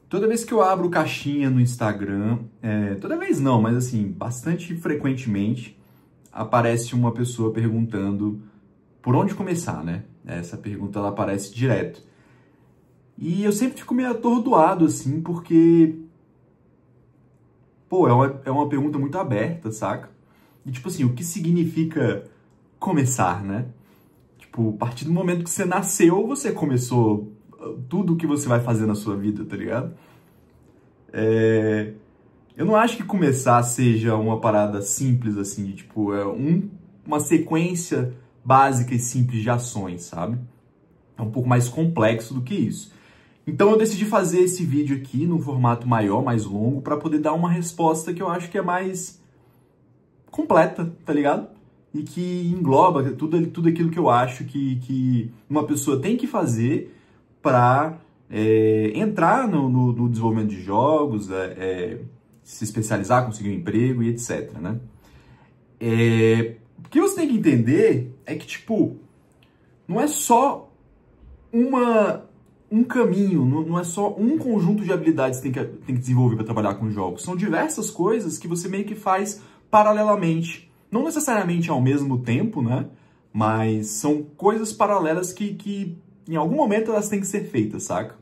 Toda vez que eu abro caixinha no Instagram, toda vez não, mas assim, bastante frequentemente, aparece uma pessoa perguntando por onde começar, né? Essa pergunta, ela aparece direto. E eu sempre fico meio atordoado, assim, porque, pô, é uma pergunta muito aberta, saca? E, tipo assim, o que significa começar, né? Tipo, a partir do momento que você nasceu, você começou tudo o que você vai fazer na sua vida, tá ligado? Eu não acho que começar seja uma parada simples, assim, de, tipo, uma sequência básica e simples de ações, sabe? É um pouco mais complexo do que isso. Então eu decidi fazer esse vídeo aqui num formato maior, mais longo, para poder dar uma resposta que eu acho que é mais completa, tá ligado? E que engloba tudo aquilo que eu acho que uma pessoa tem que fazer para entrar no desenvolvimento de jogos, se especializar, conseguir um emprego e etc, né? O que você tem que entender é que, tipo, não é só um caminho, não é só um conjunto de habilidades que tem que desenvolver para trabalhar com jogos. São diversas coisas que você meio que faz paralelamente. Não necessariamente ao mesmo tempo, né? Mas são coisas paralelas que em algum momento elas têm que ser feitas, saca?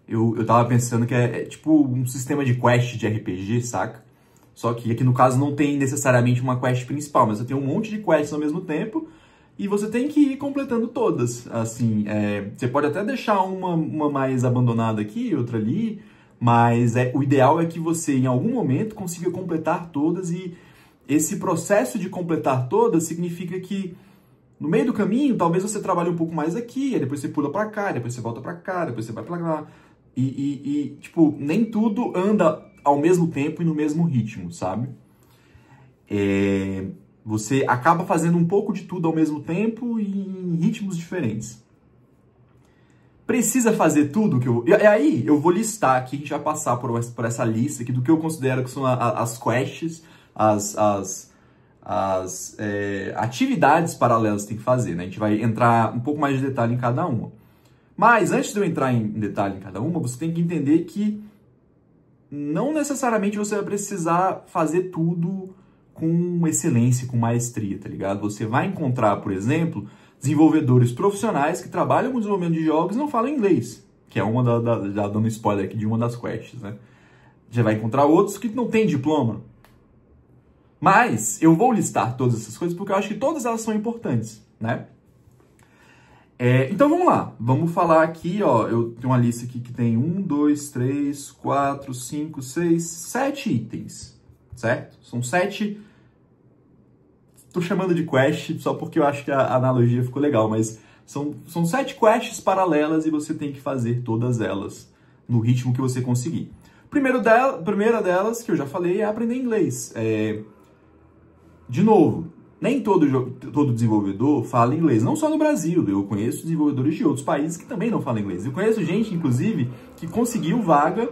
Eu tava pensando que é tipo um sistema de quest de RPG, saca? Só que aqui no caso não tem necessariamente uma quest principal, mas você tem um monte de quests ao mesmo tempo e você tem que ir completando todas. Assim, você pode até deixar uma mais abandonada aqui, outra ali, mas o ideal é que você em algum momento consiga completar todas, e esse processo de completar todas significa que no meio do caminho, talvez você trabalhe um pouco mais aqui, aí depois você pula pra cá, depois você volta pra cá, depois você vai pra lá. Tipo, nem tudo anda ao mesmo tempo e no mesmo ritmo, sabe? Você acaba fazendo um pouco de tudo ao mesmo tempo e em ritmos diferentes. Precisa fazer tudo que eu... E aí, eu vou listar aqui, a gente vai passar por essa lista aqui do que eu considero que são as quests, as atividades paralelas que tem que fazer, né? A gente vai entrar um pouco mais de detalhe em cada uma. Mas antes de eu entrar em detalhe em cada uma, você tem que entender que não necessariamente você vai precisar fazer tudo com excelência, com maestria, tá ligado? Você vai encontrar, por exemplo, desenvolvedores profissionais que trabalham com desenvolvimento de jogos e não falam inglês, que é uma já dando spoiler aqui de uma das quests, né? Já vai encontrar outros que não têm diploma. Mas eu vou listar todas essas coisas porque eu acho que todas elas são importantes, né? Então vamos lá, vamos falar aqui, ó, eu tenho uma lista aqui que tem 1, 2, 3, 4, 5, 6, 7 itens, certo? São 7, tô chamando de quest só porque eu acho que a analogia ficou legal, mas são 7 quests paralelas e você tem que fazer todas elas no ritmo que você conseguir. Primeira delas, que eu já falei, é aprender inglês. De novo, nem todo desenvolvedor fala inglês, não só no Brasil. Eu conheço desenvolvedores de outros países que também não falam inglês. Eu conheço gente, inclusive, que conseguiu vaga...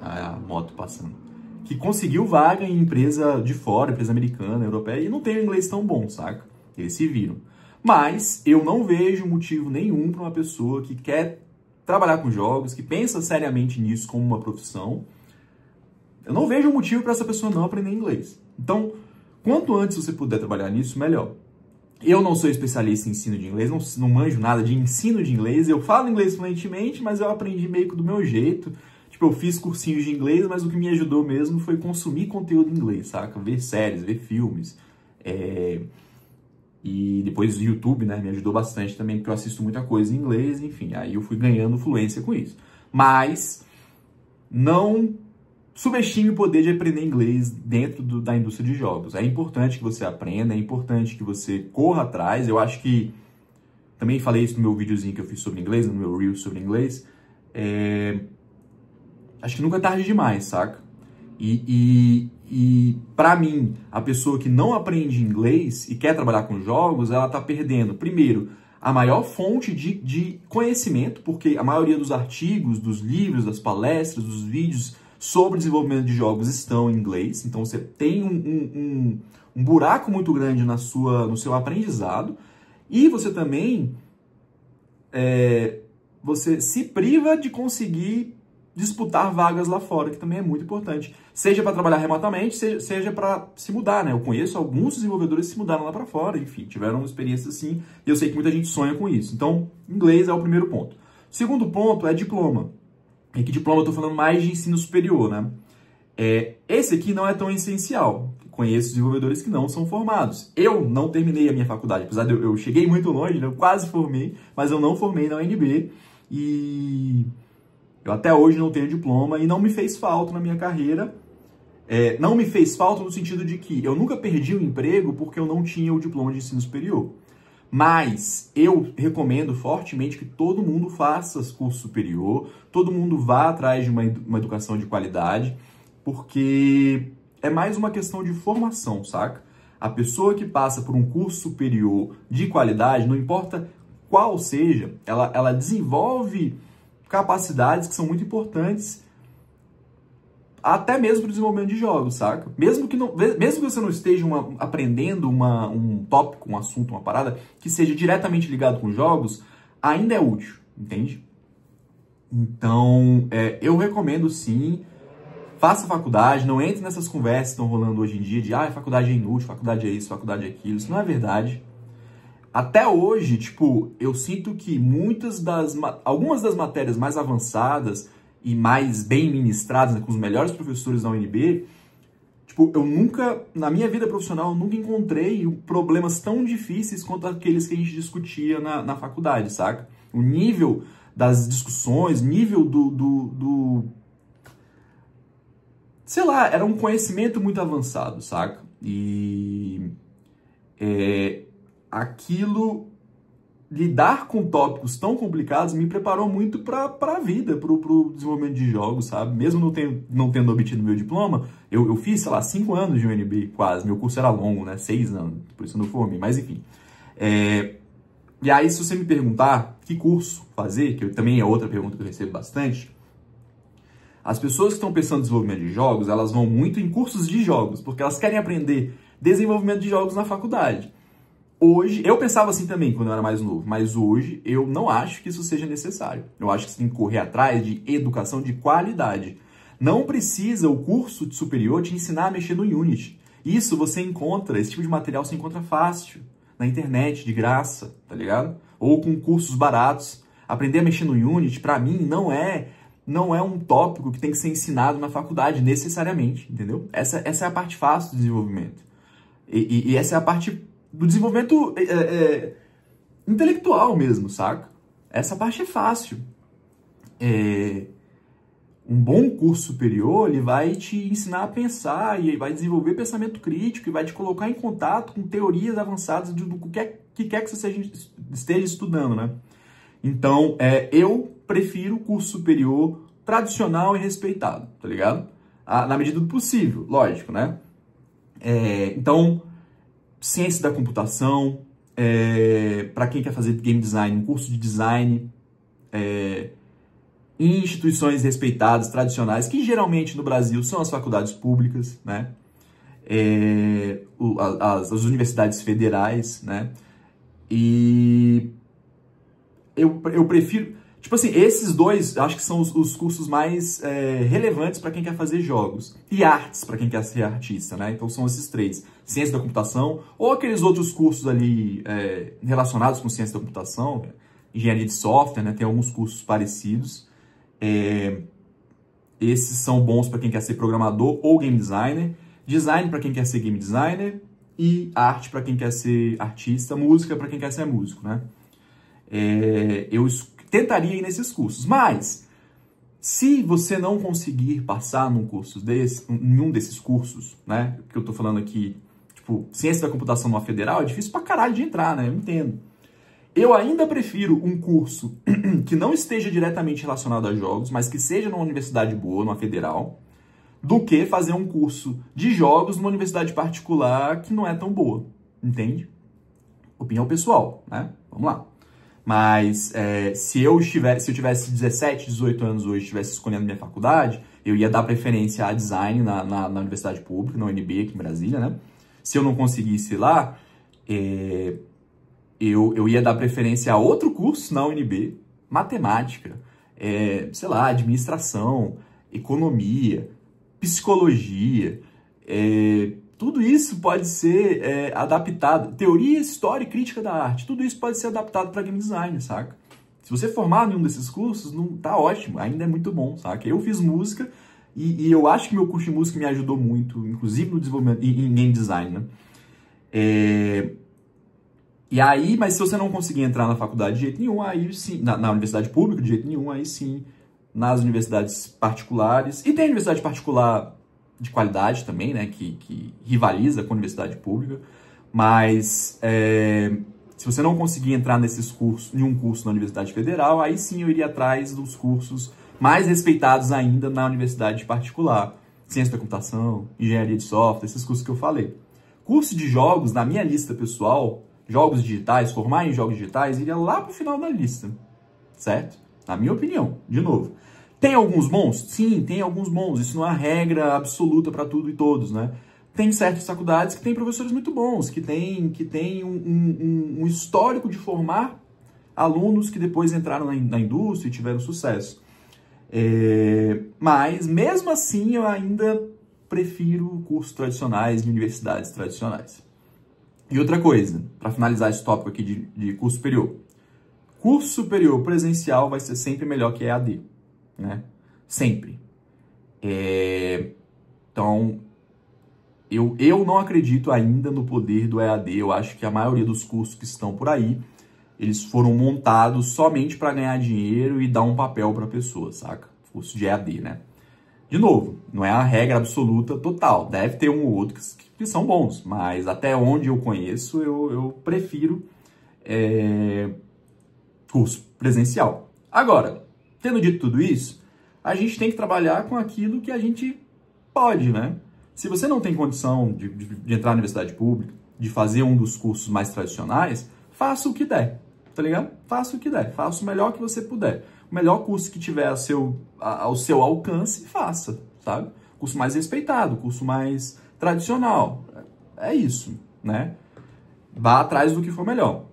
a moto passando. Que conseguiu vaga em empresa de fora, empresa americana, europeia, e não tem um inglês tão bom, saca? Eles se viram. Mas eu não vejo motivo nenhum para uma pessoa que quer trabalhar com jogos, que pensa seriamente nisso como uma profissão, eu não vejo motivo para essa pessoa não aprender inglês. Então, quanto antes você puder trabalhar nisso, melhor. Eu não sou especialista em ensino de inglês, não manjo nada de ensino de inglês. Eu falo inglês fluentemente, mas eu aprendi meio que do meu jeito. Tipo, eu fiz cursinhos de inglês, mas o que me ajudou mesmo foi consumir conteúdo em inglês, saca? Ver séries, ver filmes. E depois o YouTube, né, me ajudou bastante também, porque eu assisto muita coisa em inglês, enfim. Aí eu fui ganhando fluência com isso. Mas não subestime o poder de aprender inglês dentro da indústria de jogos. É importante que você aprenda, é importante que você corra atrás. Eu acho que... Também falei isso no meu videozinho que eu fiz sobre inglês, no meu reel sobre inglês. Acho que nunca é tarde demais, saca? E pra mim, a pessoa que não aprende inglês e quer trabalhar com jogos, ela tá perdendo, primeiro, a maior fonte de conhecimento, porque a maioria dos artigos, dos livros, das palestras, dos vídeos sobre desenvolvimento de jogos estão em inglês. Então você tem um buraco muito grande no seu aprendizado. E você também você se priva de conseguir disputar vagas lá fora, que também é muito importante. Seja para trabalhar remotamente, seja para se mudar, né? Eu conheço alguns desenvolvedores que se mudaram lá para fora, enfim, tiveram experiências assim, e eu sei que muita gente sonha com isso. Então, inglês é o primeiro ponto. Segundo ponto é diploma. E que diploma eu tô falando mais de ensino superior, né? Esse aqui não é tão essencial. Conheço desenvolvedores que não são formados. Eu não terminei a minha faculdade, apesar de eu cheguei muito longe, né? Eu quase formei, mas eu não formei na UNB e eu até hoje não tenho diploma e não me fez falta na minha carreira. Não me fez falta no sentido de que eu nunca perdi o emprego porque eu não tinha o diploma de ensino superior. Mas eu recomendo fortemente que todo mundo faça curso superior, todo mundo vá atrás de uma educação de qualidade, porque é mais uma questão de formação, saca? A pessoa que passa por um curso superior de qualidade, não importa qual seja, ela desenvolve capacidades que são muito importantes até mesmo para o desenvolvimento de jogos, saca? Mesmo que você não esteja aprendendo um tópico, um assunto, uma parada que seja diretamente ligado com jogos, ainda é útil, entende? Então, eu recomendo sim, faça faculdade, não entre nessas conversas que estão rolando hoje em dia de faculdade é inútil, faculdade é isso, faculdade é aquilo. Isso não é verdade. Até hoje, tipo, eu sinto que algumas das matérias mais avançadas e mais bem ministradas, né, com os melhores professores da UNB, tipo, na minha vida profissional, eu nunca encontrei problemas tão difíceis quanto aqueles que a gente discutia na faculdade, saca? O nível das discussões, nível sei lá, era um conhecimento muito avançado, saca? E lidar com tópicos tão complicados me preparou muito para a vida, para o desenvolvimento de jogos, sabe? Mesmo não tendo obtido meu diploma, eu fiz, sei lá, 5 anos de UNB, quase. Meu curso era longo, né? 6 anos, por isso eu não formei, mas enfim. E aí, se você me perguntar que curso fazer, que também é outra pergunta que eu recebo bastante, as pessoas que estão pensando em desenvolvimento de jogos, elas vão muito em cursos de jogos, porque elas querem aprender desenvolvimento de jogos na faculdade. Hoje, eu pensava assim também quando eu era mais novo, mas hoje eu não acho que isso seja necessário. Eu acho que você tem que correr atrás de educação de qualidade. Não precisa o curso superior te ensinar a mexer no Unity. Esse tipo de material você encontra fácil, na internet, de graça, tá ligado? Ou com cursos baratos. Aprender a mexer no Unity, pra mim, não é um tópico que tem que ser ensinado na faculdade, necessariamente, entendeu? Essa é a parte fácil do desenvolvimento. E essa é a parte do desenvolvimento intelectual mesmo, saca? Essa parte é fácil. Um bom curso superior, ele vai te ensinar a pensar e vai desenvolver pensamento crítico e vai te colocar em contato com teorias avançadas do que quer que você esteja estudando, né? Então, eu prefiro o curso superior tradicional e respeitado, tá ligado? Na medida do possível, lógico, né? Então, ciência da computação, para quem quer fazer game design, um curso de design, em instituições respeitadas, tradicionais, que geralmente no Brasil são as faculdades públicas, né? As universidades federais, né? E eu prefiro... Tipo assim, esses dois, acho que são os cursos mais relevantes para quem quer fazer jogos. E artes, para quem quer ser artista, né? Então são esses três. Ciência da computação, ou aqueles outros cursos ali relacionados com ciência da computação, engenharia de software, né? Tem alguns cursos parecidos. Esses são bons para quem quer ser programador ou game designer. Design para quem quer ser game designer. E arte para quem quer ser artista. Música para quem quer ser músico, né? Eu tentaria ir nesses cursos, mas se você não conseguir passar em um desses cursos, né, que eu tô falando aqui, tipo, ciência da computação numa federal, é difícil pra caralho de entrar, né, eu entendo. Eu ainda prefiro um curso que não esteja diretamente relacionado a jogos, mas que seja numa universidade boa, numa federal, do que fazer um curso de jogos numa universidade particular que não é tão boa, entende? Opinião pessoal, né, vamos lá. Mas se eu tivesse 17, 18 anos hoje, estivesse escolhendo minha faculdade, eu ia dar preferência a design na universidade pública, na UNB aqui em Brasília, né? Se eu não conseguisse ir lá, eu ia dar preferência a outro curso na UNB, matemática, sei lá, administração, economia, psicologia, tudo isso pode ser adaptado, teoria, história e crítica da arte, tudo isso pode ser adaptado para game design, saca? Se você formar em um desses cursos, não tá ótimo, ainda é muito bom, saca? Eu fiz música e eu acho que meu curso de música me ajudou muito, inclusive no desenvolvimento, em game design, né? E aí, mas se você não conseguir entrar na faculdade de jeito nenhum, aí sim, na universidade pública de jeito nenhum, aí sim, nas universidades particulares, e tem universidade particular de qualidade também, né, que rivaliza com a universidade pública, mas se você não conseguir entrar nesses cursos, em um curso na Universidade Federal, aí sim eu iria atrás dos cursos mais respeitados ainda na universidade particular. Ciência da computação, engenharia de software, esses cursos que eu falei. Curso de jogos, na minha lista pessoal, jogos digitais, formar em jogos digitais, iria lá pro final da lista, certo? Na minha opinião, de novo. Tem alguns bons? Sim, tem alguns bons. Isso não é regra absoluta para tudo e todos, né? Tem certas faculdades que têm professores muito bons, que têm um histórico de formar alunos que depois entraram na indústria e tiveram sucesso. Mas, mesmo assim, eu ainda prefiro cursos tradicionais de universidades tradicionais. E outra coisa, para finalizar esse tópico aqui de curso superior. Curso superior presencial vai ser sempre melhor que EAD, né? Sempre. Então, eu não acredito ainda no poder do EAD. Eu acho que a maioria dos cursos que estão por aí, eles foram montados somente para ganhar dinheiro e dar um papel para a pessoa, saca? Curso de EAD, né? De novo, não é a regra absoluta total. Deve ter um ou outro que são bons, mas até onde eu conheço, eu prefiro curso presencial. Agora, tendo dito tudo isso, a gente tem que trabalhar com aquilo que a gente pode, né? Se você não tem condição de entrar na universidade pública, de fazer um dos cursos mais tradicionais, faça o que der, tá ligado? Faça o que der, faça o melhor que você puder. O melhor curso que tiver ao seu alcance, faça, sabe? Curso mais respeitado, curso mais tradicional. É isso, né? Vá atrás do que for melhor.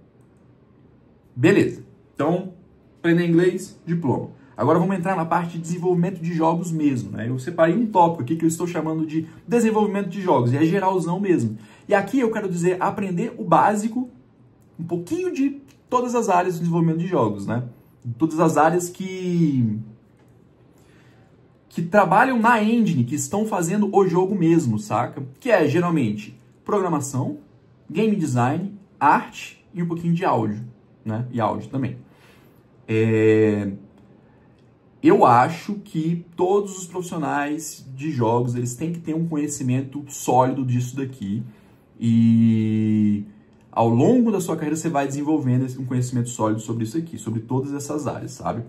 Beleza. Então, aprender inglês, diploma. Agora vamos entrar na parte de desenvolvimento de jogos mesmo, né? Eu separei um tópico aqui que eu estou chamando de desenvolvimento de jogos, e é geralzão mesmo. E aqui eu quero dizer aprender o básico, um pouquinho de todas as áreas de desenvolvimento de jogos, né? Todas as áreas que trabalham na engine, que estão fazendo o jogo mesmo, saca? Que é, geralmente, programação, game design, arte e um pouquinho de áudio, né? E áudio também. Eu acho que todos os profissionais de jogos, eles têm que ter um conhecimento sólido disso daqui. E ao longo da sua carreira você vai desenvolvendo um conhecimento sólido sobre isso aqui, sobre todas essas áreas, sabe?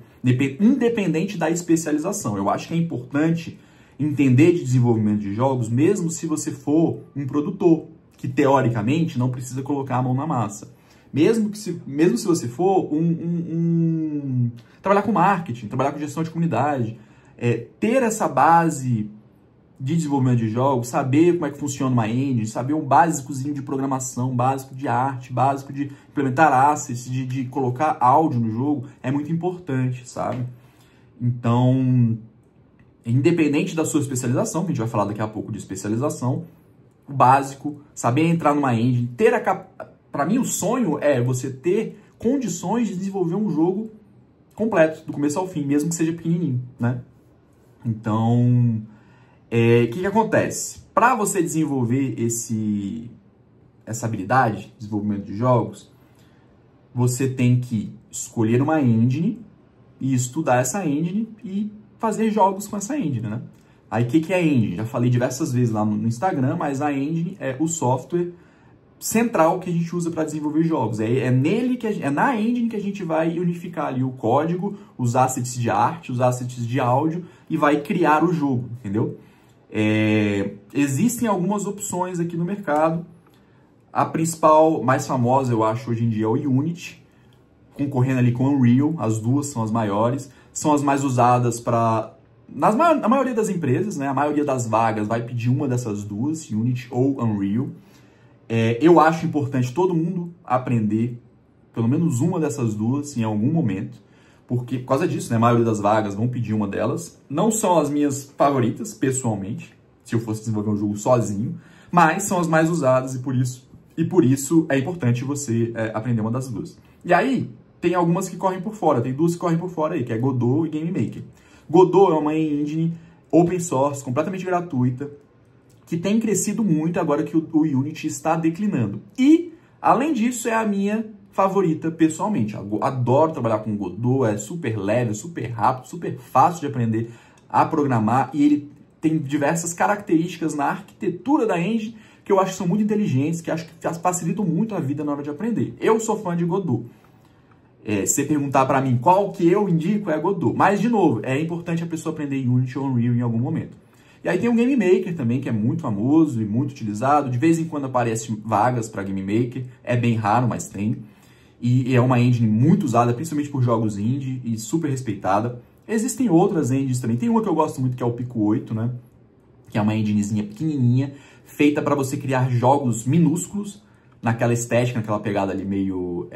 Independente da especialização. Eu acho que é importante entender de desenvolvimento de jogos, mesmo se você for um produtor, que teoricamente não precisa colocar a mão na massa. Mesmo se você for trabalhar com marketing, trabalhar com gestão de comunidade, ter essa base de desenvolvimento de jogos, saber como é que funciona uma engine, saber um básicozinho de programação, básico de arte, básico de implementar assets, de colocar áudio no jogo, é muito importante, sabe? Então, independente da sua especialização, que a gente vai falar daqui a pouco de especialização, o básico, saber entrar numa engine, Para mim, o sonho é você ter condições de desenvolver um jogo completo, do começo ao fim, mesmo que seja pequenininho, né? Então, o que acontece? Para você desenvolver essa habilidade de desenvolvimento de jogos, você tem que escolher uma engine e estudar essa engine e fazer jogos com essa engine, né? Aí, o que é a engine? Já falei diversas vezes lá no Instagram, mas a engine é o software central que a gente usa para desenvolver jogos. É na engine que a gente vai unificar ali o código, os assets de arte, os assets de áudio e vai criar o jogo, entendeu? Existem algumas opções aqui no mercado. A principal, mais famosa, eu acho, hoje em dia é o Unity, concorrendo ali com o Unreal. As duas são as maiores, são as mais usadas na maioria das empresas, né? A maioria das vagas vai pedir uma dessas duas, Unity ou Unreal. Eu acho importante todo mundo aprender pelo menos uma dessas duas em algum momento, por causa disso, né? A maioria das vagas vão pedir uma delas. Não são as minhas favoritas, pessoalmente, se eu fosse desenvolver um jogo sozinho, mas são as mais usadas e por isso é importante você aprender uma das duas. E aí, tem algumas que correm por fora, tem duas que correm por fora aí, que é Godot e Game Maker. Godot é uma engine open source, completamente gratuita, que tem crescido muito agora que o Unity está declinando. E, além disso, é a minha favorita pessoalmente. Eu adoro trabalhar com Godot, é super leve, super rápido, super fácil de aprender a programar e ele tem diversas características na arquitetura da engine que eu acho que são muito inteligentes, que acho que facilitam muito a vida na hora de aprender. Eu sou fã de Godot. Se você perguntar para mim qual que eu indico, é Godot. Mas, de novo, é importante a pessoa aprender Unity ou Unreal em algum momento. E aí tem o Game Maker também, que é muito famoso e muito utilizado. De vez em quando aparecem vagas para Game Maker. É bem raro, mas tem. E é uma engine muito usada, principalmente por jogos indie e super respeitada. Existem outras engines também. Tem uma que eu gosto muito, que é o Pico 8, né? Que é uma enginezinha pequenininha, feita para você criar jogos minúsculos, naquela estética, naquela pegada ali meio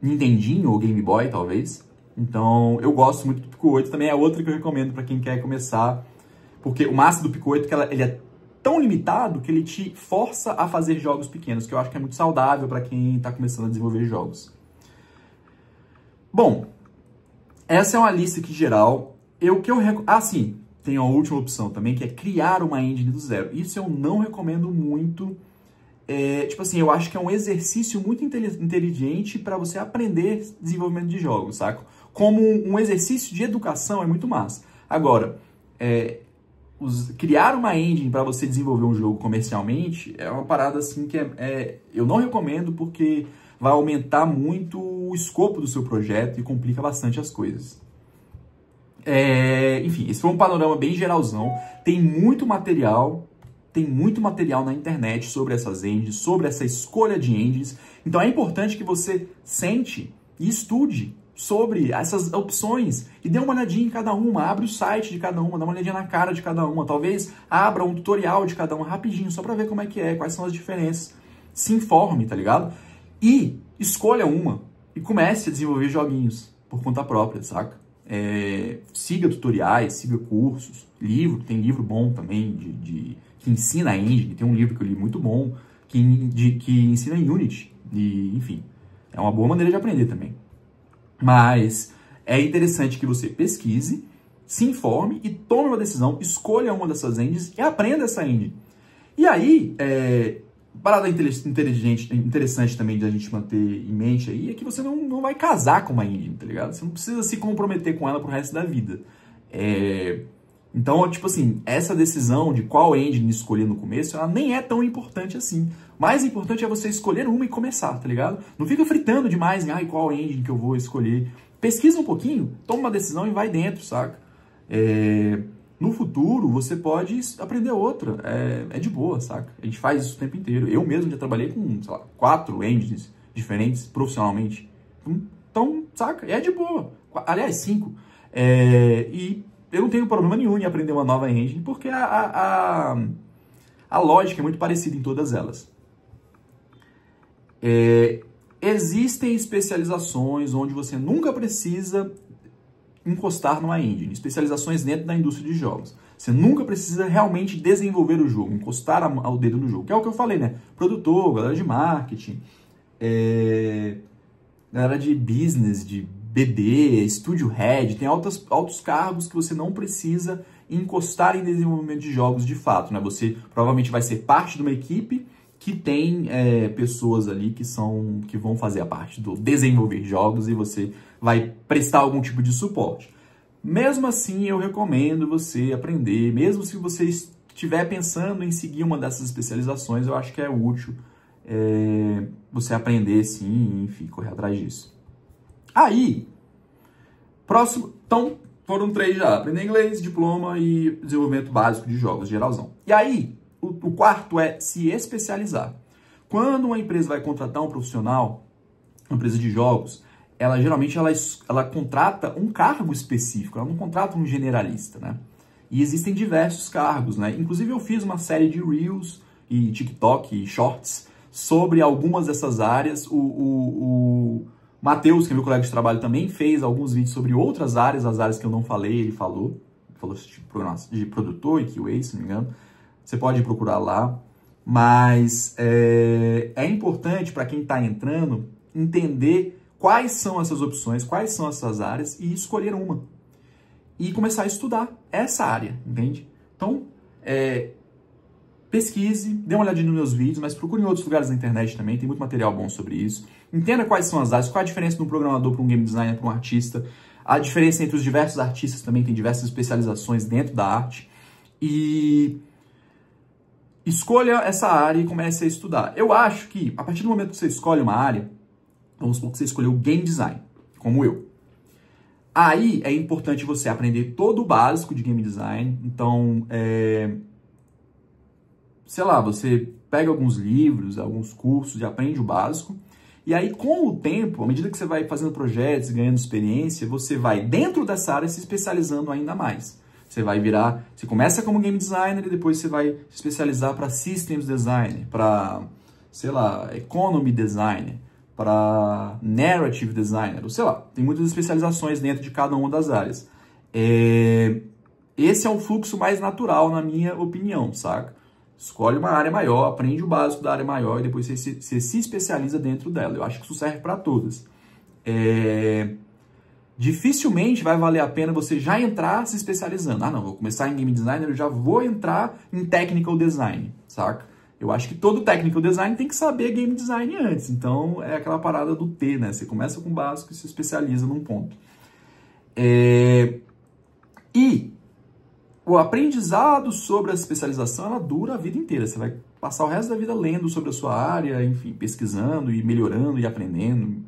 Nintendinho ou Game Boy, talvez. Então, eu gosto muito do Pico 8. Também é outra que eu recomendo para quem quer começar, porque o massa do Pico 8 é que ele é tão limitado que ele te força a fazer jogos pequenos, que eu acho que é muito saudável para quem está começando a desenvolver jogos. Bom, essa é uma lista aqui geral. Sim, tem uma última opção também, que é criar uma engine do zero. Isso eu não recomendo muito. Tipo assim, eu acho que é um exercício muito inteligente para você aprender desenvolvimento de jogos, saca? Como um exercício de educação é muito massa. Agora, criar uma engine para você desenvolver um jogo comercialmente é uma parada assim que eu não recomendo porque vai aumentar muito o escopo do seu projeto e complica bastante as coisas. Enfim, esse foi um panorama bem geralzão. Tem muito material na internet sobre essas engines, sobre essa escolha de engines. Então é importante que você sente e estude sobre essas opções e dê uma olhadinha em cada uma, abre o site de cada uma, dá uma olhadinha na cara de cada uma, talvez abra um tutorial de cada uma rapidinho, só para ver como é que é, quais são as diferenças. Se informe, tá ligado? E escolha uma e comece a desenvolver joguinhos por conta própria, saca? Siga tutoriais, siga cursos, tem livro bom também que ensina a engine, tem um livro que eu li muito bom que ensina em Unity, e, enfim, é uma boa maneira de aprender também. Mas é interessante que você pesquise, se informe e tome uma decisão, escolha uma dessas engines e aprenda essa engine. E aí, parada interessante também de a gente manter em mente aí é que você não vai casar com uma engine, tá ligado? Você não precisa se comprometer com ela pro resto da vida. Então, tipo assim, essa decisão de qual engine escolher no começo, ela nem é tão importante assim. O mais importante é você escolher uma e começar, tá ligado? Não fica fritando demais em qual engine que eu vou escolher. Pesquisa um pouquinho, toma uma decisão e vai dentro, saca? No futuro, você pode aprender outra. É de boa, saca? A gente faz isso o tempo inteiro. Eu mesmo já trabalhei com, sei lá, 4 engines diferentes profissionalmente. Então, saca? É de boa. Aliás, 5. E eu não tenho problema nenhum em aprender uma nova engine, porque a lógica é muito parecida em todas elas. Existem especializações onde você nunca precisa encostar numa engine. Especializações dentro da indústria de jogos. Você nunca precisa realmente desenvolver o jogo, encostar o dedo no jogo. Que é o que eu falei, né? Produtor, galera de marketing, galera de business, de BD, Studio Head, tem altos cargos que você não precisa encostar em desenvolvimento de jogos de fato, né? Você provavelmente vai ser parte de uma equipe que tem pessoas ali que vão fazer a parte do desenvolver jogos e você vai prestar algum tipo de suporte. Mesmo assim, eu recomendo você aprender, mesmo se você estiver pensando em seguir uma dessas especializações, eu acho que é útil você aprender sim, enfim, correr atrás disso. Aí, próximo, então, foram 3 já, aprender inglês, diploma e desenvolvimento básico de jogos, geralzão. E aí, o quarto é se especializar. Quando uma empresa vai contratar um profissional, uma empresa de jogos, geralmente ela contrata um cargo específico, ela não contrata um generalista, né? E existem diversos cargos, né? Inclusive eu fiz uma série de Reels e TikTok e Shorts sobre algumas dessas áreas. O Matheus, que é meu colega de trabalho, também fez alguns vídeos sobre outras áreas, as áreas que eu não falei, ele falou de produtor e QA, se não me engano. Você pode procurar lá. Mas é importante para quem está entrando entender quais são essas opções, quais são essas áreas e escolher uma. E começar a estudar essa área, entende? Então, pesquise, dê uma olhadinha nos meus vídeos, mas procure em outros lugares na internet também, tem muito material bom sobre isso. Entenda quais são as áreas, qual a diferença de um programador para um game designer, para um artista. A diferença entre os diversos artistas também, tem diversas especializações dentro da arte. E escolha essa área e comece a estudar. Eu acho que, a partir do momento que você escolhe uma área, vamos supor que você escolheu game design, como eu. Aí é importante você aprender todo o básico de game design. Então, sei lá, você pega alguns livros, alguns cursos e aprende o básico. E aí, com o tempo, à medida que você vai fazendo projetos e ganhando experiência, você vai, dentro dessa área, se especializando ainda mais. Você começa como game designer e depois você vai se especializar para systems designer, para, sei lá, economy designer, para narrative designer, ou sei lá, tem muitas especializações dentro de cada uma das áreas. Esse é o fluxo mais natural, na minha opinião, saca? Escolhe uma área maior, aprende o básico da área maior e depois você se especializa dentro dela. Eu acho que isso serve para todas. Dificilmente vai valer a pena você já entrar se especializando. Ah, não, vou começar em game designer, eu já vou entrar em technical design, saca? Eu acho que todo technical design tem que saber game design antes. Então, é aquela parada do T, né? Você começa com o básico e se especializa num ponto. E o aprendizado sobre a especialização, ela dura a vida inteira. Você vai passar o resto da vida lendo sobre a sua área, enfim, pesquisando e melhorando e aprendendo.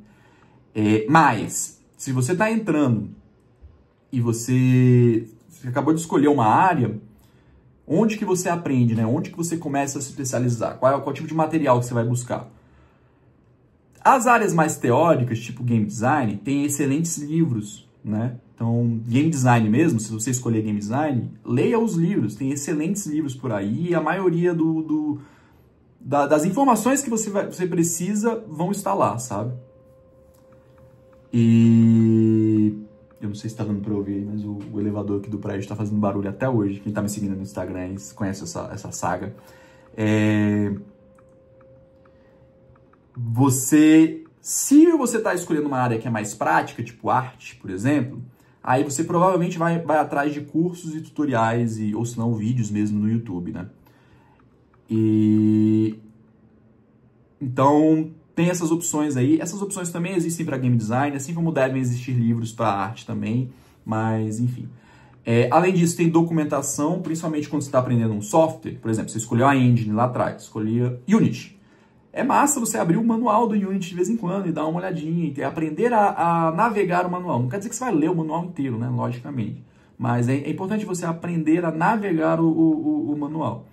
Mas, se você está entrando e você acabou de escolher uma área, onde que você aprende, né? Onde que você começa a se especializar? Qual tipo de material que você vai buscar? As áreas mais teóricas, tipo game design, tem excelentes livros, né? Então, game design mesmo, se você escolher game design, leia os livros, tem excelentes livros por aí e a maioria das informações que você precisa vão estar lá, sabe? E eu não sei se tá dando pra ouvir, mas o elevador aqui do prédio tá fazendo barulho até hoje. Quem tá me seguindo no Instagram conhece essa saga. Se você tá escolhendo uma área que é mais prática, tipo arte, por exemplo, aí você provavelmente vai atrás de cursos e tutoriais, ou se não, vídeos mesmo no YouTube, né? Então, tem essas opções aí. Essas opções também existem para game design, assim como devem existir livros para arte também, mas enfim. Além disso, tem documentação, principalmente quando você está aprendendo um software. Por exemplo, você escolheu a engine lá atrás, escolhia Unity. É massa você abrir o manual do Unity de vez em quando e dar uma olhadinha, e aprender a navegar o manual. Não quer dizer que você vai ler o manual inteiro, né? Logicamente. Mas é importante você aprender a navegar o manual.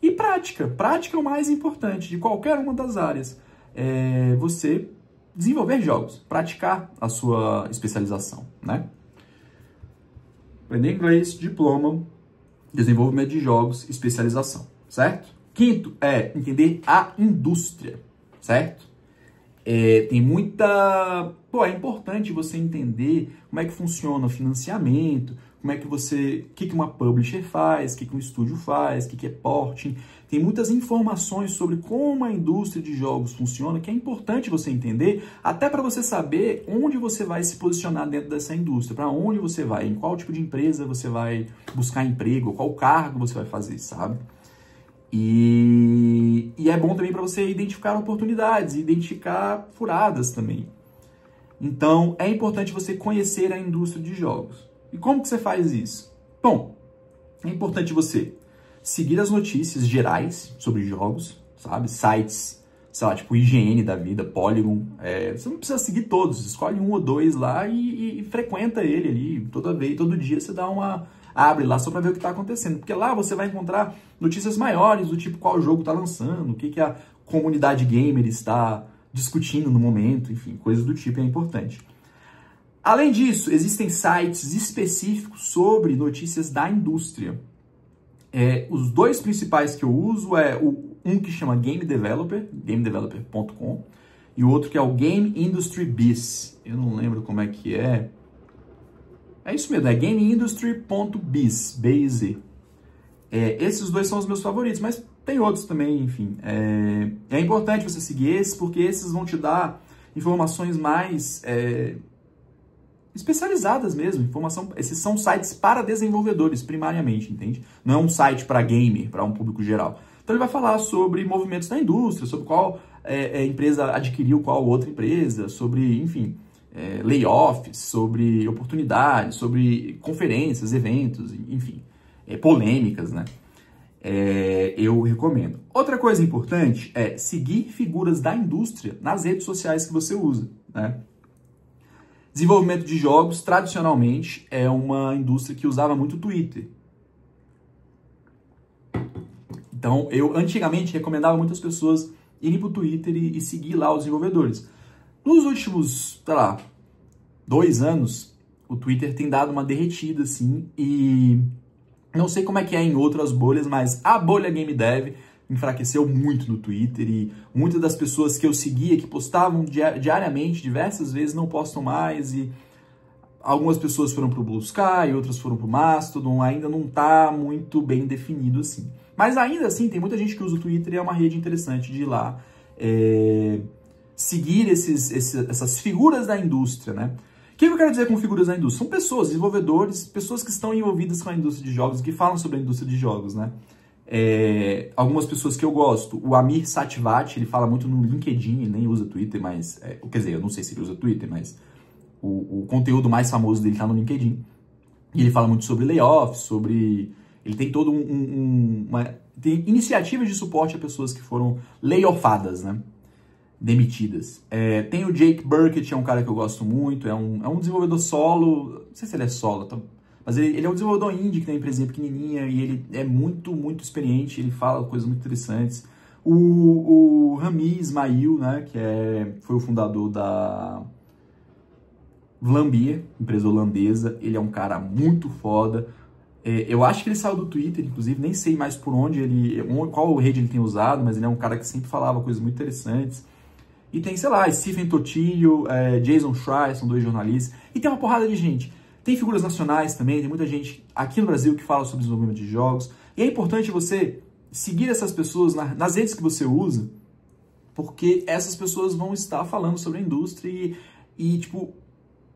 E prática. Prática é o mais importante de qualquer uma das áreas. Você desenvolver jogos, praticar a sua especialização, né? Aprender inglês, diploma, desenvolvimento de jogos, especialização, certo? Quinto é entender a indústria, certo? Tem muita... é importante você entender como é que funciona o financiamento, o que uma publisher faz, o que um estúdio faz, o que é porting. Tem muitas informações sobre como a indústria de jogos funciona, que é importante você entender, até para você saber onde você vai se posicionar dentro dessa indústria, para onde você vai, em qual tipo de empresa você vai buscar emprego, qual cargo você vai fazer, sabe? E é bom também para você identificar oportunidades, identificar furadas também. Então, é importante você conhecer a indústria de jogos. E como que você faz isso? Bom, é importante você seguir as notícias gerais sobre jogos, sabe? Sites, sei lá, tipo IGN da vida, Polygon. Você não precisa seguir todos, escolhe um ou dois lá e frequenta ele ali. Todo dia você abre lá só para ver o que está acontecendo. Porque lá você vai encontrar notícias maiores, do tipo qual jogo está lançando, o que a comunidade gamer está discutindo no momento, enfim, coisas do tipo é importante. Além disso, existem sites específicos sobre notícias da indústria. Os dois principais que eu uso um que chama Game Developer, gamedeveloper.com, e o outro que é o Game Industry Biz. Eu não lembro como é que é. É isso mesmo, é gameindustry.biz, B-I-Z. Esses dois são os meus favoritos, mas tem outros também, enfim. É importante você seguir esses, porque esses vão te dar informações mais especializadas mesmo. Esses são sites para desenvolvedores, primariamente, entende? Não é um site para gamer, para um público geral. Então ele vai falar sobre movimentos da indústria, sobre qual empresa adquiriu qual outra empresa, sobre, enfim, layoffs, sobre oportunidades, sobre conferências, eventos, enfim, polêmicas, né? Eu recomendo. Outra coisa importante é seguir figuras da indústria nas redes sociais que você usa, né? Desenvolvimento de jogos, tradicionalmente, é uma indústria que usava muito o Twitter. Então, eu antigamente recomendava muitas pessoas irem para o Twitter e seguir lá os desenvolvedores. Nos últimos, sei lá, 2 anos, o Twitter tem dado uma derretida, assim, e não sei como é que é em outras bolhas, mas a bolha Game Dev enfraqueceu muito no Twitter e muitas das pessoas que eu seguia, que postavam diariamente, diversas vezes, não postam mais e algumas pessoas foram para o Blue Sky, outras foram para o Mastodon, ainda não está muito bem definido assim. Mas ainda assim, tem muita gente que usa o Twitter e é uma rede interessante de ir lá seguir essas figuras da indústria, né? O que eu quero dizer com figuras da indústria? São pessoas, desenvolvedores, pessoas que estão envolvidas com a indústria de jogos, que falam sobre a indústria de jogos, né? Algumas pessoas que eu gosto, o Amir Sativati, ele fala muito no LinkedIn, ele nem usa Twitter, mas, quer dizer, eu não sei se ele usa Twitter, mas o conteúdo mais famoso dele está no LinkedIn, e ele fala muito sobre layoffs, ele tem todo tem iniciativas de suporte a pessoas que foram layoffadas, né, demitidas. Tem o Jake Burkett, é um cara que eu gosto muito, é um desenvolvedor solo, não sei se ele é solo, mas ele é um desenvolvedor indie que tem uma empresinha pequenininha e ele é muito, muito experiente, ele fala coisas muito interessantes. O Rami Ismail, né, que foi o fundador da Vlambeer, empresa holandesa, ele é um cara muito foda. Eu acho que ele saiu do Twitter, inclusive, nem sei mais por onde qual rede ele tem usado, mas ele é um cara que sempre falava coisas muito interessantes. E tem, sei lá, Stephen Totilo, Jason Schreier, são 2 jornalistas, e tem uma porrada de gente. Tem figuras nacionais também, tem muita gente aqui no Brasil que fala sobre desenvolvimento de jogos. E é importante você seguir essas pessoas nas redes que você usa, porque essas pessoas vão estar falando sobre a indústria e tipo,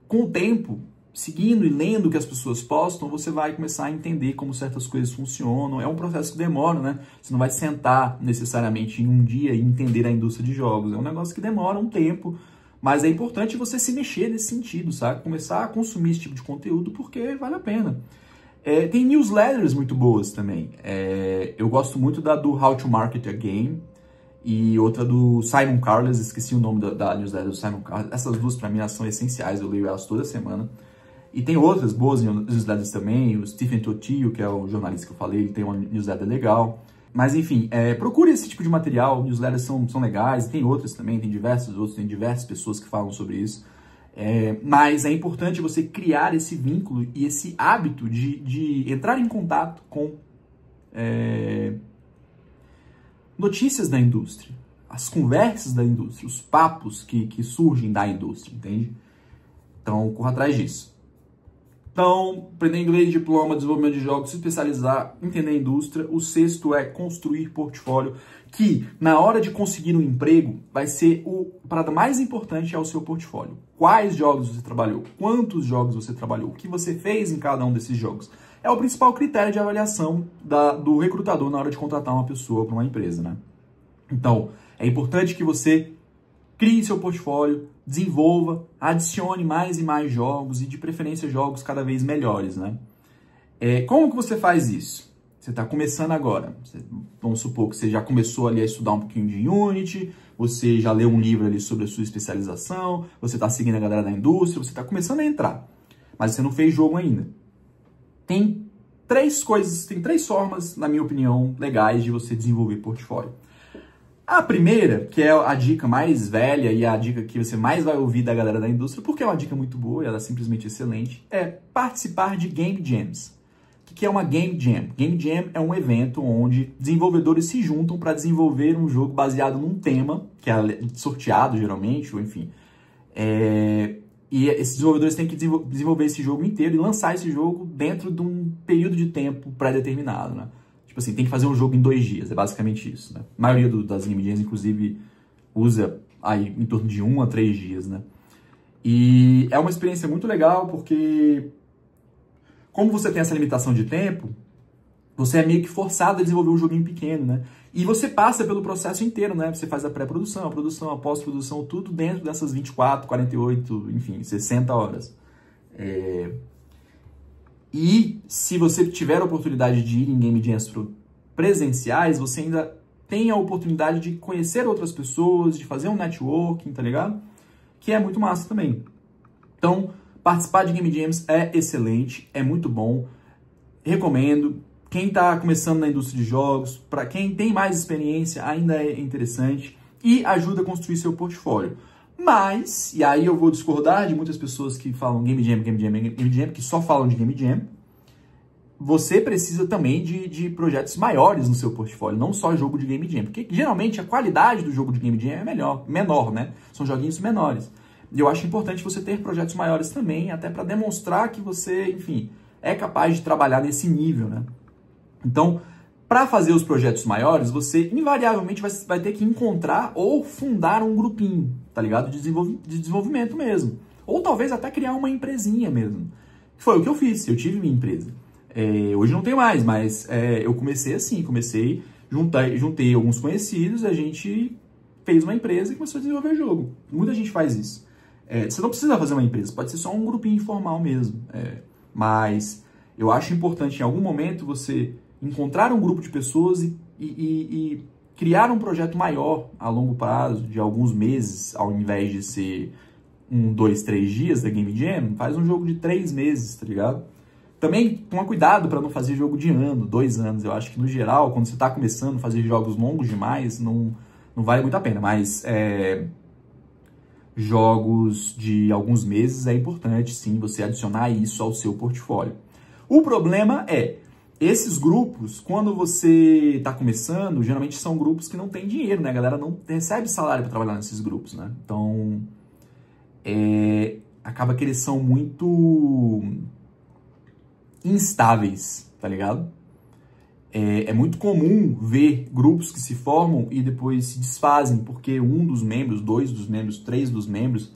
com o tempo, seguindo e lendo o que as pessoas postam, você vai começar a entender como certas coisas funcionam. É um processo que demora, né? Você não vai sentar necessariamente em um dia e entender a indústria de jogos. É um negócio que demora um tempo. Mas é importante você se mexer nesse sentido, sabe? Começar a consumir esse tipo de conteúdo porque vale a pena. Tem newsletters muito boas também. Eu gosto muito do How to Market a Game e outra do Simon Carles, esqueci o nome da newsletter do Simon Carles. Essas 2 para mim são essenciais, eu leio elas toda semana. E tem outras boas newsletters também, o Stephen Totilo, que é o jornalista que eu falei, ele tem uma newsletter legal. Mas, enfim, procure esse tipo de material, newsletters são legais, tem outras também, tem diversas pessoas que falam sobre isso. Mas é importante você criar esse vínculo e esse hábito de entrar em contato com notícias da indústria, as conversas da indústria, os papos que surgem da indústria, entende? Então, corra atrás disso. Então, aprender inglês, diploma, desenvolvimento de jogos, se especializar, entender a indústria. O 6º é construir portfólio, que na hora de conseguir um emprego, vai ser a parada mais importante é o seu portfólio. Quais jogos você trabalhou, quantos jogos você trabalhou, o que você fez em cada um desses jogos. É o principal critério de avaliação do recrutador na hora de contratar uma pessoa para uma empresa, né? Então, é importante que você crie seu portfólio, desenvolva, adicione mais e mais jogos e de preferência jogos cada vez melhores, né? Como que você faz isso? Você está começando agora. Vamos supor que você já começou ali a estudar um pouquinho de Unity, você já leu um livro ali sobre a sua especialização, você está seguindo a galera da indústria, você está começando a entrar, mas você não fez jogo ainda. Tem 3 formas, na minha opinião, legais de você desenvolver portfólio. A primeira, que é a dica mais velha e a dica que você mais vai ouvir da galera da indústria, porque é uma dica muito boa e ela é simplesmente excelente, é participar de Game Jams. O O que é uma Game Jam? Game Jam é um evento onde desenvolvedores se juntam para desenvolver um jogo baseado num tema, que é sorteado geralmente, ou enfim. E esses desenvolvedores têm que desenvolver esse jogo inteiro e lançar esse jogo dentro de um período de tempo pré-determinado, né? Tipo assim, tem que fazer um jogo em 2 dias, é basicamente isso, né? A maioria das Game Jams, inclusive, usa aí em torno de 1 a 3 dias, né? E é uma experiência muito legal porque, como você tem essa limitação de tempo, você é meio que forçado a desenvolver um joguinho pequeno, né? E você passa pelo processo inteiro, né? Você faz a pré-produção, a produção, a pós-produção, tudo dentro dessas 24, 48, enfim, 60 horas. E se você tiver a oportunidade de ir em Game Jams presenciais, você ainda tem a oportunidade de conhecer outras pessoas, de fazer um networking, tá ligado? Que é muito massa também. Então, participar de Game Jams é excelente, é muito bom. Recomendo. Quem está começando na indústria de jogos, para quem tem mais experiência, ainda é interessante e ajuda a construir seu portfólio. Mas, e aí eu vou discordar de muitas pessoas que falam Game Jam, Game Jam, Game Jam, que só falam de Game Jam, você precisa também de projetos maiores no seu portfólio, não só jogo de Game Jam, porque geralmente a qualidade do jogo de Game Jam é menor, né? São joguinhos menores. E eu acho importante você ter projetos maiores também, até para demonstrar que você, enfim, é capaz de trabalhar nesse nível, né? Então, para fazer os projetos maiores, você invariavelmente vai ter que encontrar ou fundar um grupinho, tá ligado? De desenvolvimento mesmo. Ou talvez até criar uma empresinha mesmo. Foi o que eu fiz, eu tive minha empresa. Hoje não tenho mais, mas eu comecei assim, juntei alguns conhecidos, a gente fez uma empresa e começou a desenvolver jogo. Muita gente faz isso. Você não precisa fazer uma empresa, pode ser só um grupinho informal mesmo. Mas eu acho importante em algum momento você encontrar um grupo de pessoas e criar um projeto maior a longo prazo, de alguns meses, ao invés de ser 1, 2, 3 dias da Game Jam, faz um jogo de 3 meses, tá ligado? Também toma cuidado para não fazer jogo de 1, 2 anos. Eu acho que, no geral, quando você está começando a fazer jogos longos demais, não vale muito a pena. Mas jogos de alguns meses é importante, sim, você adicionar isso ao seu portfólio. O problema esses grupos, quando você está começando, geralmente são grupos que não têm dinheiro, né? A galera não recebe salário para trabalhar nesses grupos, né? Então, acaba que eles são muito instáveis, tá ligado? É muito comum ver grupos que se formam e depois se desfazem, porque um dos membros, 2 dos membros, 3 dos membros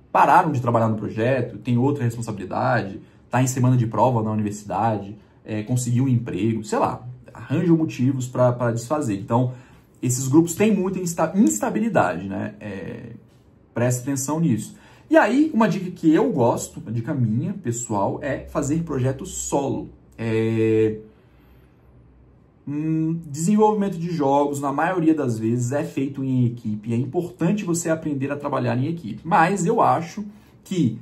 pararam de trabalhar no projeto, tem outra responsabilidade, está em semana de prova na universidade, conseguiu um emprego, sei lá, arranjam motivos para desfazer. Então, esses grupos têm muita instabilidade, né? Preste atenção nisso. E aí, uma dica que eu gosto, uma dica minha, pessoal, é fazer projetos solo. Desenvolvimento de jogos, na maioria das vezes, é feito em equipe. É importante você aprender a trabalhar em equipe. Mas eu acho que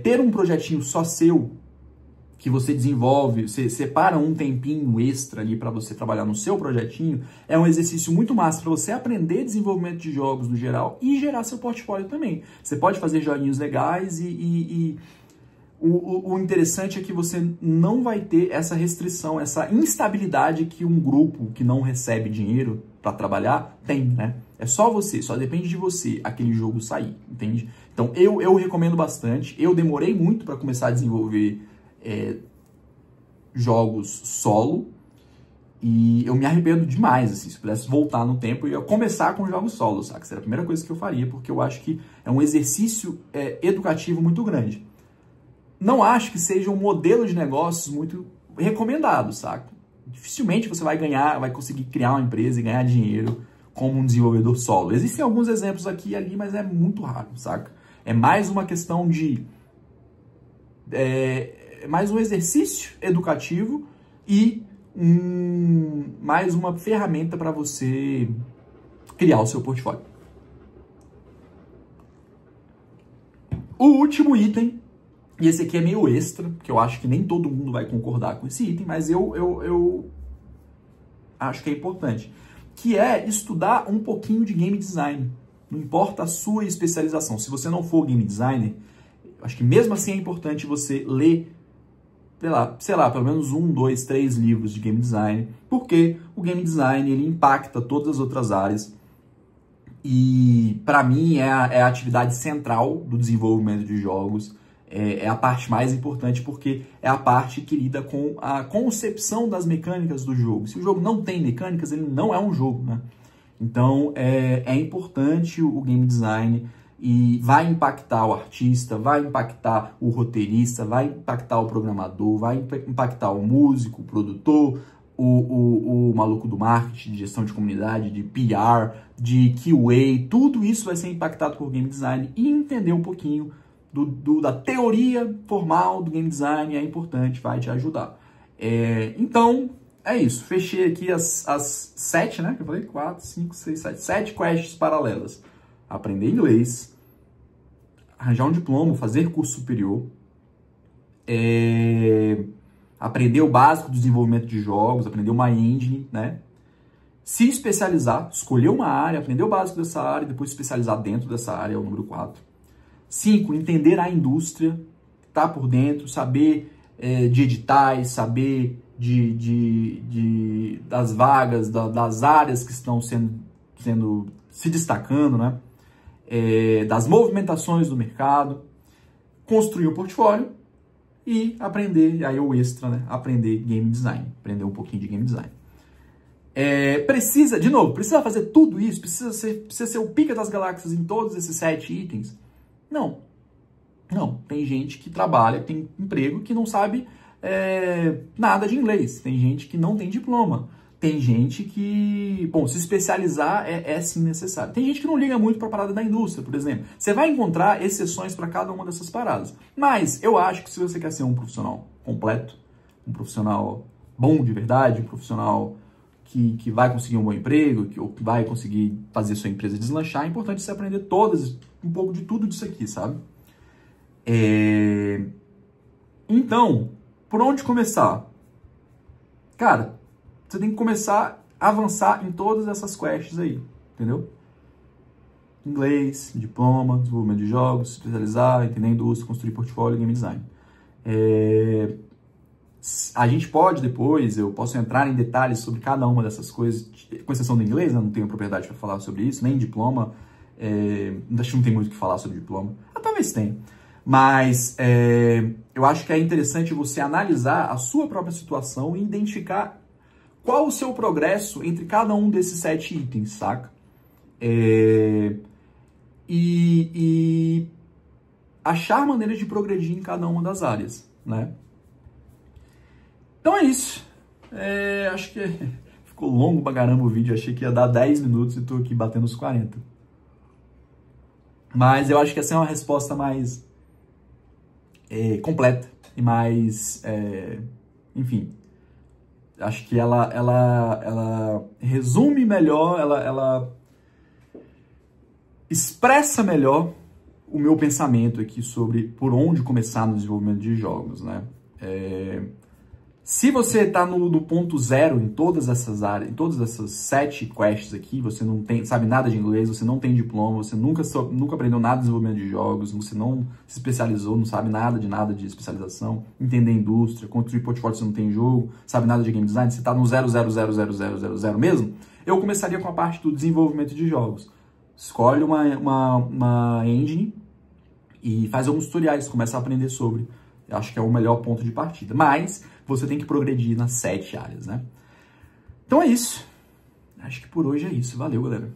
ter um projetinho só seu, que você desenvolve, você separa um tempinho extra ali para você trabalhar no seu projetinho, é um exercício muito massa para você aprender desenvolvimento de jogos no geral e gerar seu portfólio também. Você pode fazer joguinhos legais e o interessante é que você não vai ter essa restrição, essa instabilidade que um grupo que não recebe dinheiro para trabalhar tem, né? É só você, só depende de você aquele jogo sair, entende? Então eu recomendo bastante, eu demorei muito para começar a desenvolver jogos solo e eu me arrependo demais, assim, se pudesse voltar no tempo, eu ia começar com jogos solo, saca? Essa era a primeira coisa que eu faria, porque eu acho que é um exercício educativo muito grande. Não acho que seja um modelo de negócios muito recomendado, saca? Dificilmente você vai conseguir criar uma empresa e ganhar dinheiro como um desenvolvedor solo. Existem alguns exemplos aqui e ali, mas é muito raro, saca? É mais uma questão de mais um exercício educativo e mais uma ferramenta para você criar o seu portfólio. O último item, e esse aqui é meio extra, porque eu acho que nem todo mundo vai concordar com esse item, mas eu acho que é importante, que é estudar um pouquinho de game design. Não importa a sua especialização. Se você não for game designer, acho que mesmo assim é importante você ler sei lá, pelo menos 1, 2, 3 livros de game design, porque o game design ele impacta todas as outras áreas e, para mim, é a atividade central do desenvolvimento de jogos, é a parte mais importante porque é a parte que lida com a concepção das mecânicas do jogo. Se o jogo não tem mecânicas, ele não é um jogo, né? Então, é importante o game design e vai impactar o artista, vai impactar o roteirista, vai impactar o programador, vai impactar o músico, o produtor, o maluco do marketing, de gestão de comunidade, de PR, de QA, tudo isso vai ser impactado por game design e entender um pouquinho da teoria formal do game design é importante, vai te ajudar. Então, é isso. Fechei aqui as 7, né? Que eu falei 4, 5, 6, 7. 7 quests paralelas. Aprender inglês, arranjar um diploma, fazer curso superior, aprender o básico do desenvolvimento de jogos, aprender uma engine, né? Se especializar, escolher uma área, aprender o básico dessa área e depois se especializar dentro dessa área, é o número 4. 5, entender a indústria, tá por dentro, saber de editais, saber das vagas, das áreas que estão se destacando, né? Das movimentações do mercado, construir um portfólio e aprender, aí o extra, né? Aprender game design, aprender um pouquinho de game design. Precisa fazer tudo isso? Precisa ser o pica das galáxias em todos esses 7 itens? Não. Tem gente que trabalha, que tem emprego, que não sabe nada de inglês. Tem gente que não tem diploma. Tem gente que, se especializar é sim necessário. Tem gente que não liga muito para a parada da indústria, por exemplo. Você vai encontrar exceções para cada uma dessas paradas. Mas eu acho que se você quer ser um profissional completo, um profissional bom de verdade, um profissional que vai conseguir um bom emprego, que vai conseguir fazer sua empresa deslanchar, é importante você aprender um pouco de tudo disso aqui, sabe? Então, por onde começar? Cara, você tem que começar a avançar em todas essas quests aí, entendeu? Inglês, diploma, desenvolvimento de jogos, especializar, entender a indústria, construir portfólio, game design. A gente pode depois, eu posso entrar em detalhes sobre cada uma dessas coisas, com exceção do inglês, né? Não tenho propriedade para falar sobre isso, nem diploma, acho que não tem muito o que falar sobre diploma, talvez tenha. Mas eu acho que é interessante você analisar a sua própria situação e identificar qual o seu progresso entre cada um desses 7 itens, saca? E achar maneiras de progredir em cada uma das áreas, né? Então é isso. Acho que ficou longo pra caramba o vídeo. Achei que ia dar 10 minutos e tô aqui batendo os 40. Mas eu acho que essa é uma resposta mais completa e mais... enfim, acho que ela resume melhor, ela expressa melhor o meu pensamento aqui sobre por onde começar no desenvolvimento de jogos, né? Se você está no ponto zero em todas essas áreas, em todas essas 7 quests aqui, você não sabe nada de inglês, você não tem diploma, você nunca aprendeu nada de desenvolvimento de jogos, você não se especializou, não sabe nada de especialização, entender a indústria, construir portfólio, você não tem jogo, sabe nada de game design, você está no 0,00000 mesmo, eu começaria com a parte do desenvolvimento de jogos. Escolhe uma engine e faz alguns tutoriais, começa a aprender sobre. Eu acho que é o melhor ponto de partida. Mas você tem que progredir nas 7 áreas, né? Então é isso. Acho que por hoje é isso. Valeu, galera.